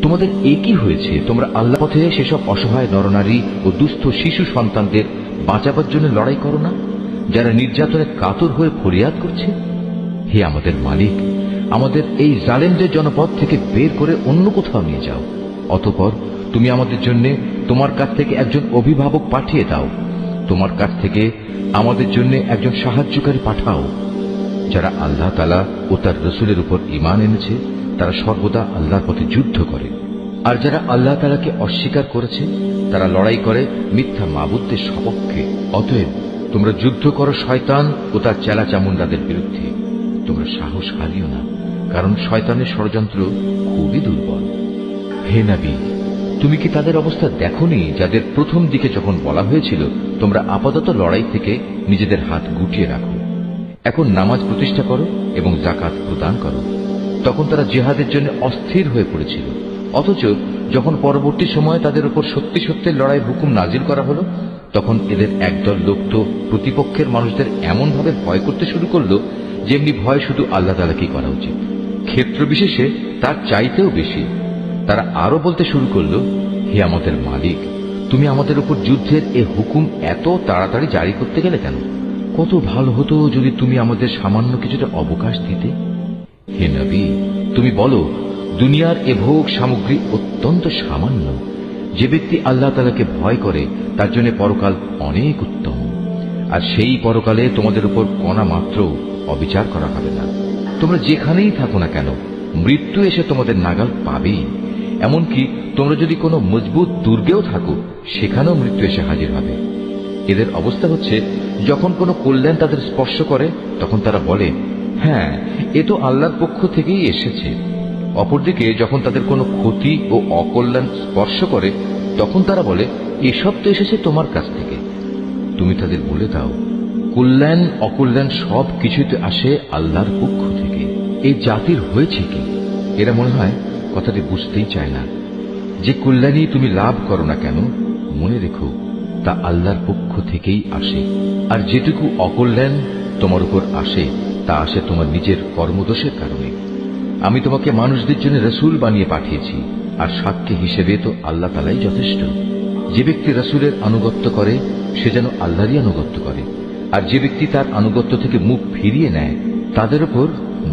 তোমাদের একই হয়েছে, তোমরা আল্লাহ পথে সেসব অসহায় নরনারী ও দুস্থ শিশু সন্তানদের বাঁচাবার জন্য লড়াই করো না, যারা নির্যাতনে কাতর হয়ে ফরিয়াদ করছে। হে আমাদের মালিক, আমাদের এই জালেমদের জনপদ থেকে বের করে অন্য কোথাও নিয়ে যাও। অতঃপর তুমি আমাদের জন্য তোমার কাছ থেকে একজন অভিভাবক পাঠিয়ে দাও, তোমার কাছ থেকে আমাদের জন্য একজন সাহায্যকারী পাঠাও। যারা আল্লাহ তাআলা ও তার রসুলের উপর ঈমান এনেছে তারা সর্বদা আল্লাহর পথে যুদ্ধ করে, আর যারা আল্লাহ তাআলাকে অস্বীকার করেছে তারা লড়াই করে মিথ্যা মাবুদদের সপক্ষে। অতএব তোমরা যুদ্ধ করো শয়তান ও তার চেলা চামুন্ডাদের বিরুদ্ধে। তোমরা সাহস হারিও না, কারণ শয়তানের ষড়যন্ত্র খুবই দুর্বল। হে নবী, তুমি কি তাদের অবস্থা দেখোনি যাদের প্রথম দিকে যখন বলা হয়েছিল তোমরা আপাতত লড়াই থেকে নিজেদের হাত গুটিয়ে রাখো, এখন নামাজ প্রতিষ্ঠা করো এবং যাকাত প্রদান করো। তখন তারা জিহাদের জন্য অস্থির হয়ে পড়েছিল, অথচ যখন পরবর্তী সময়ে তাদের উপর সত্যি সত্যের লড়াইয়ের হুকুম নাজিল করা হলো তখন এদের একদল লোক তো প্রতিপক্ষের মানুষদের এমন ভাবে ভয় করতে শুরু করলো যেমনি ভয় শুধু আল্লাহ তাআলাকেই করা উচিত, ক্ষেত্র বিশেষে তার চাইতেও বেশি। তারা আরো বলতে শুরু করলো, হে আমাদের মালিক, তুমি আমাদের উপর যুদ্ধের এ হুকুম এত তাড়াতাড়ি জারি করতে গেলে কেন? কত ভালো হতো যদি তুমি আমাদের সামান্য কিছুটা অবকাশ দিতে। হে নবী, তুমি বলো, দুনিয়ার এ ভোগ সামগ্রী অত্যন্ত সামান্য। যে ব্যক্তি আল্লাহ তাআলাকে ভয় করে তার জন্য পরকাল অনেক উত্তম, আর সেই পরকালে তোমাদের উপর কণা মাত্র অবিচার করা হবে না। তোমরা যেখানেই থাকো না কেন মৃত্যু এসে তোমাদের নাগাল পাবেই। এমনকি তোমরা যদি কোনো মজবুত দুর্গেও থাকো সেখানেও মৃত্যু এসে হাজির হবে। এদের অবস্থা হচ্ছে, যখন কোনো কল্যাণ তাদের স্পর্শ করে তখন তারা বলে, হ্যাঁ, এ তো আল্লাহর পক্ষ থেকেই এসেছে। অপরদিকে যখন তাদের কোনো ক্ষতি ও অকল্যাণ স্পর্শ করে তখন তারা বলে, এসব তো এসেছে তোমার কাছ থেকে। তুমি তাদের বলে দাও, কল্যাণ অকল্যাণ সব কিছুই তো আসে আল্লাহর পক্ষ থেকে। এই জাতির হয়েছে কি? এরা মনে হয় কথাটি বুঝতেই চায় না। যে কল্যাণই তুমি লাভ করো না কেন মনে রেখো তা আল্লাহর পক্ষ থেকেই আসে, আর যেটুকু অকল্যাণ তোমার উপর আসে তা আসে তোমার নিজের কর্মদোষের কারণে। আমি তোমাকে মানুষদের জন্য রসুল বানিয়ে পাঠিয়েছি, আর সাক্ষী হিসেবে তো আল্লাহ তাআলাই যথেষ্ট। যে ব্যক্তি রসুলের আনুগত্য করে সে যেন আল্লাহরই আনুগত্য করে, আর যে ব্যক্তি তার আনুগত্য থেকে মুখ ফিরিয়ে নেয় তাদের উপর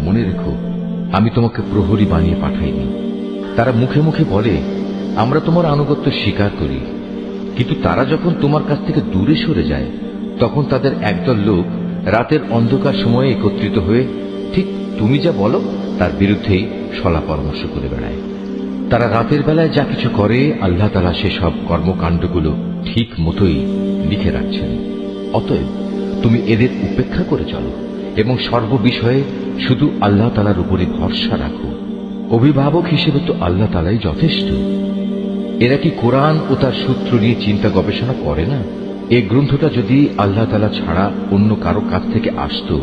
মনে রেখো আমি তোমাকে প্রহরী বানিয়ে পাঠাইনি। তারা মুখে মুখে বলে, আমরা তোমার আনুগত্য স্বীকার করি, কিন্তু তারা যখন তোমার কাছ থেকে দূরে সরে যায় তখন তাদের একদল লোক রাতের অন্ধকার সময়ে একত্রিত হয়ে ঠিক তুমি যা বলো তার বিরুদ্ধেই সলা পরামর্শ করে বেড়ায়। তারা রাতের বেলায় যা কিছু করে আল্লাহ তাআলা সেসব কর্মকাণ্ডগুলো ঠিক মতোই লিখে রাখছেন। অতএব তুমি এদের উপেক্ষা করে চলো এবং সর্ববিষয়ে শুধু আল্লাহ তাআলার উপরে ভরসা রাখো। অভিভাবক হিসেবে তো আল্লাহ তাআলাই যথেষ্ট। এরা কি কোরআন ও তার সূত্র নিয়ে চিন্তা গবেষণা করে না? এই গ্রন্থটা যদি আল্লাহ তাআলা ছাড়া অন্য কারো কাছ থেকে আসতো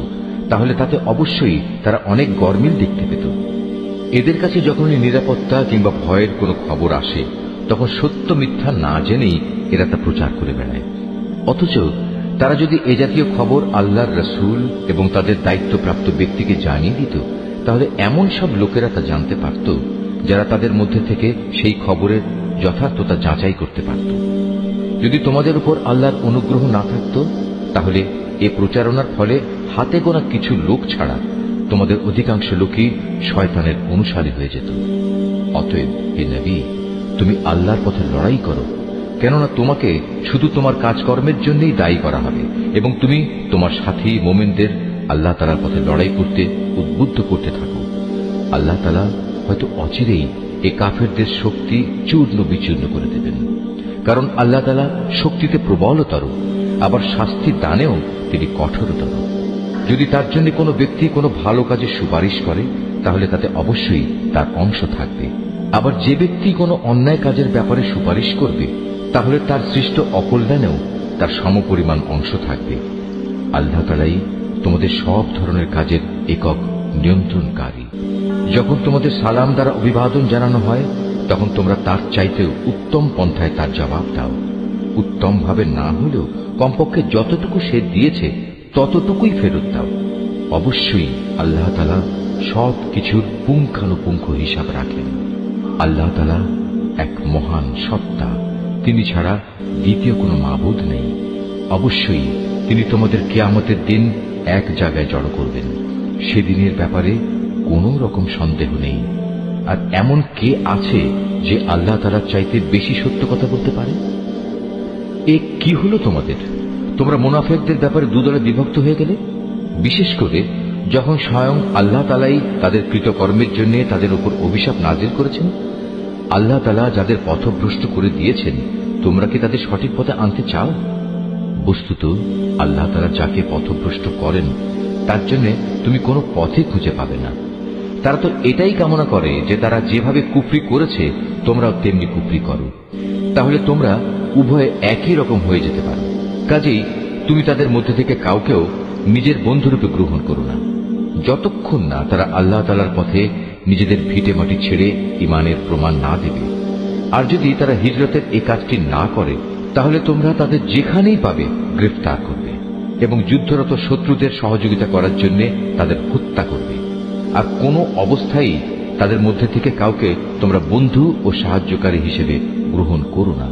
তাহলে তাতে অবশ্যই তারা অনেক গরমিল দেখতে পেত। এদের কাছে যখনই নিরাপত্তা কিংবা ভয়ের কোনো খবর আসে তখন সত্য মিথ্যা না জেনেই এরা তা প্রচার করে বেড়ায়। অথচ তারা যদি এ জাতীয় খবর আল্লাহর রসুল এবং তাদের দায়িত্বপ্রাপ্ত ব্যক্তিকে জানিয়ে দিত তাহলে এমন সব লোকেরা তা জানতে পারত যারা তাদের মধ্যে থেকে সেই খবরের যথার্থতা যাচাই করতে পারত। যদি তোমাদের উপর আল্লাহর অনুগ্রহ না থাকত তাহলে এ প্রচারণার ফলে হাতে গোনা কিছু লোক ছাড়া তোমাদের অধিকাংশ লোকই শয়তানের অনুসারী হয়ে যেত। অতএব হে নবী, তুমি আল্লাহর পথে লড়াই করো, কেননা তোমাকে শুধু তোমার কাজকর্মের জন্যই দায়ী করা হবে এবং তুমি তোমার সাথী মুমিনদের আল্লাহ তাআলার পথে লড়াই করতে উদ্বুদ্ধ করতে থাকো। আল্লাহ তাআলা হয়তো অচিরেই এই কাফেরদের শক্তি চূর্ণ বিচূর্ণ করে দেবেন, কারণ আল্লাহ তাআলা শক্তিতে প্রবলতর, আবার শাস্তি দানেও তিনি কঠোরতর। যদি তার জন্য কোনো ব্যক্তি কোনো ভালো কাজে সুপারিশ করে তাহলে তাতে অবশ্যই তার অংশ থাকবে, আবার যে ব্যক্তি কোনো অন্যায় কাজের ব্যাপারে সুপারিশ করবে তাহলে তার সৃষ্ট অকল্যাণেও তার সমপরিমাণ অংশ থাকবে। আল্লাহ তাআলাই তোমাদের সব ধরনের কাজের একক নিয়ন্ত্রণকারী। যখন তোমাদের সালাম দ্বারা অভিবাদন জানানো হয় তখন তোমরা তার চাইতেও উত্তম পন্থায় তার জবাব দাও। উত্তম ভাবে না হলেও কমপক্ষে যতটুকু সে দিয়েছে ততটুকুই ফেরত দাও। অবশ্যই আল্লাহ তাআলা সব কিছুর পুঙ্খানুপুঙ্খ হিসাব রাখেন। আল্লাহ তাআলা এক মহান সত্তা, তিনি ছাড়া দ্বিতীয় কোনো মাবুদ নেই। অবশ্যই তিনি তোমাদের কিয়ামতের দিন এক জায়গায় জড়ো করবেন। সেদিনের ব্যাপারে কোনো রকম সন্দেহ নেই। আর এমন কে আছে যে আল্লাহ তাআলার চাইতে বেশি সত্য কথা বলতে পারে? এ কি হলো তোমাদের? তোমরা মুনাফিকদের ব্যাপারে দুদলে বিভক্ত হয়ে গেলে, বিশেষ করে যখন স্বয়ং আল্লাহ তাআলাই তাদের কৃতকর্মের জন্য তাদের উপর অভিশাপ নাজিল করেছেন। আল্লাহ তাআলা যাদের পথভ্রষ্ট করে দিয়েছেন, তোমরা কি তাদের সঠিক পথে আনতে চাও? বস্তুত আল্লাহ তাআলা যাকে পথভ্রষ্ট করেন তার জন্য তুমি কোনো পথে খুঁজে পাবে না। তারা তো এটাই কামনা করে যে তারা যেভাবে কুফরি করেছে তোমরাও তেমনি কুফরি করো, তাহলে তোমরা উভয়ে একই রকম হয়ে যেতে পারো। কাজেই তুমি তাদের মধ্যে থেকে কাউকেও নিজের বন্ধুরূপে গ্রহণ করো না, যতক্ষণ না তারা আল্লাহ তাআলার পথে নিজেদের ভিটে মাটি ছেড়ে ঈমানের প্রমাণ না দেবে। আর যদি তারা হিজরতের এই কাজটি না করে, তাহলে তোমরা তাদের যেখানেই পাবে গ্রেফতার করবে এবং যুদ্ধরত শত্রুদের সহযোগিতা করার জন্য তাদের হত্যা করবে। আর কোনো অবস্থায় তাদের মধ্যে থেকে কাউকে তোমরা বন্ধু ও সাহায্যকারী হিসেবে গ্রহণ করো না।